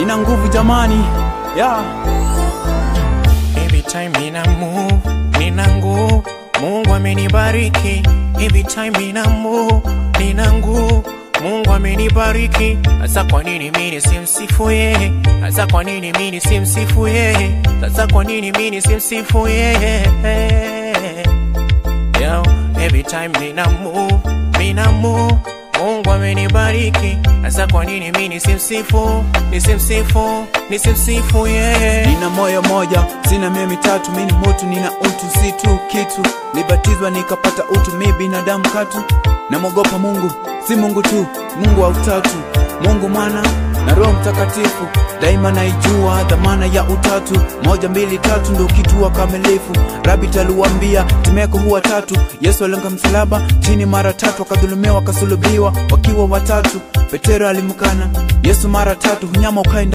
ina nguvu jamani, yeah. Every time nina move, nina nguvu, Mungu amenibariki. Every time nina move, nina nguvu, Mungu amenibariki. Sasa kwa nini mimi nisimsifu yeye? Sasa kwa nini mimi nisimsifu yeye? Sasa kwa nini mimi nisimsifu yeye? Yo, every time nina move, Mungu amenibariki. Sasa kwa nini mimi nisimsifu yeye? Nina moyo moja, sina mioyo mitatu, mimi mtu nina utu, si tu kitu. Nibatizwa nikapata utu, mimi binadamu katu. Namogopa Mungu, si Mungu tu, Mungu wa utatu, Mungu Mwana na Roho Mtakatifu. Daima naijua dhamana ya utatu, 1 2 3 ndio kitu kamilifu. Rabi taluambia tumeko huwa tatu. Yesu alenga msalaba chini mara 3, akadhulumiwa akasulubiwa wakiwa watatu. Petero alimkana Yesu mara 3, hunyama ukaenda